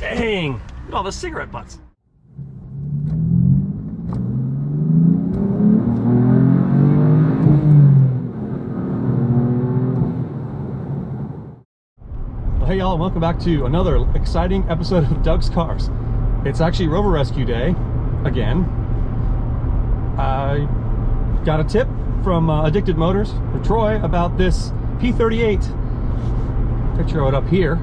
Dang, look at all the cigarette butts. Well, hey y'all, welcome back to another exciting episode of Doug's Cars. It's actually Rover Rescue Day again. I got a tip from Addicted Motors for Troy about this P38, picture of it up here,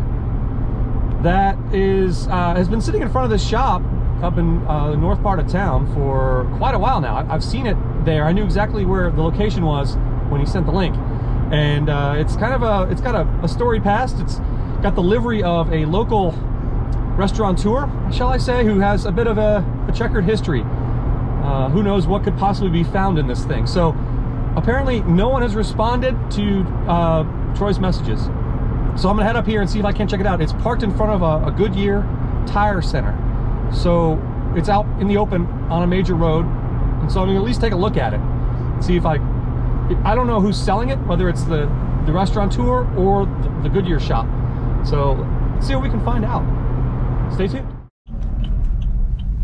that is has been sitting in front of this shop up in the north part of town for quite a while now. I've seen it there. I knew exactly where the location was when he sent the link, and it's kind of it's got a storied past. It's got the livery of a local restaurateur, shall I say, who has a bit of a checkered history. Who knows what could possibly be found in this thing. So apparently no one has responded to Troy's messages. So I'm gonna head up here and see if I can check it out. It's parked in front of a Goodyear tire center. So it's out in the open on a major road. And so I'm gonna at least take a look at it. See if I don't know who's selling it, whether it's the restaurateur or the Goodyear shop. So let's see what we can find out. Stay tuned.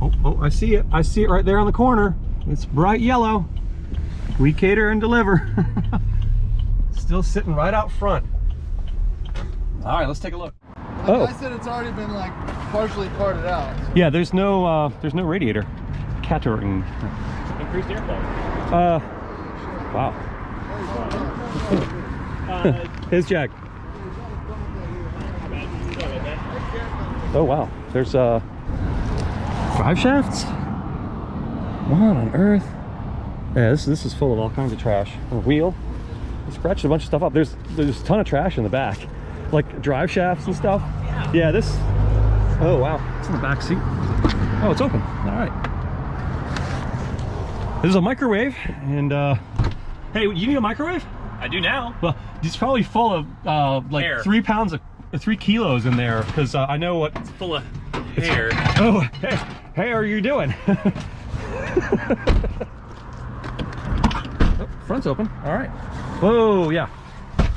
Oh, I see it. I see it right there on the corner. It's bright yellow. We cater and deliver. Still sitting right out front. All right, let's take a look. I said it's already been like partially parted out. So. Yeah, there's no radiator. Catering. Increased airflow. Wow. Here's Jack. Oh wow, there's drive shafts? What on earth? Yeah, this is full of all kinds of trash. A wheel. I scratched a bunch of stuff up. There's a ton of trash in the back, like drive shafts and stuff. Yeah, this. Oh wow, it's in the back seat. Oh, it's open. All right. There's a microwave, and hey, you need a microwave? I do now. Well, it's probably full of like hair. 3 pounds of 3 kilos in there, because I know what. It's full of hair. Oh, hey, how are you doing? Oh, front's open. All right. Whoa, yeah.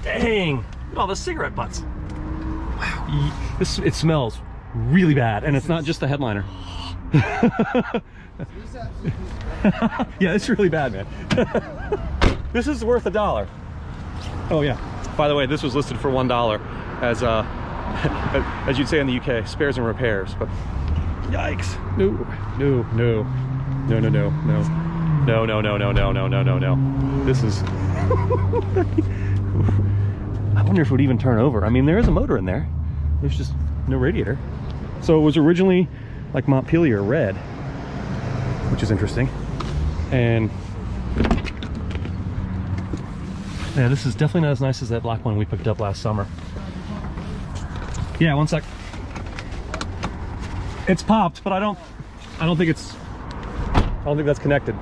Dang, look at all the cigarette butts. Wow, it smells really bad, and it's not just the headliner. Yeah, it's really bad, man. This is worth $1. Oh yeah. By the way, this was listed for $1 as you'd say in the UK, spares and repairs. But yikes! No. This is. I wonder if it would even turn over. I mean, there is a motor in there. There's just no radiator. So it was originally like Montpelier red, which is interesting. And yeah, this is definitely not as nice as that black one we picked up last summer. Yeah, one sec. It's popped, but I don't think that's connected.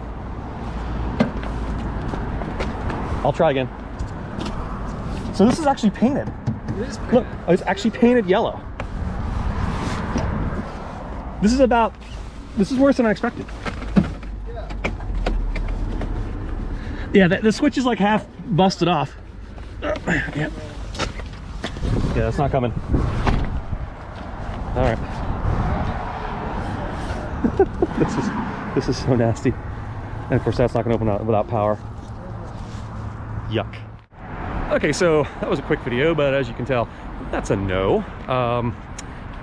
I'll try again. So this is actually painted. It is painted. Look, it's actually painted yellow. This is worse than I expected. Yeah, the switch is like half busted off. Yeah, that's not coming. All right. This is so nasty. And of course that's not going to open without power. Yuck. Okay, so that was a quick video, but as you can tell, that's a no.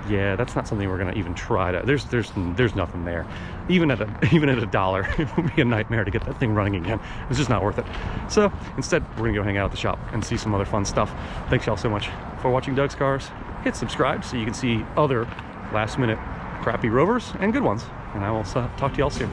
Yeah, that's not something we're gonna even try to. There's nothing there. Even at $1, it would be a nightmare to get that thing running again. It's just not worth it. So instead, we're gonna go hang out at the shop and see some other fun stuff. Thanks y'all so much for watching Doug's Cars. Hit subscribe so you can see other last-minute crappy Rovers and good ones. And I will talk to y'all soon.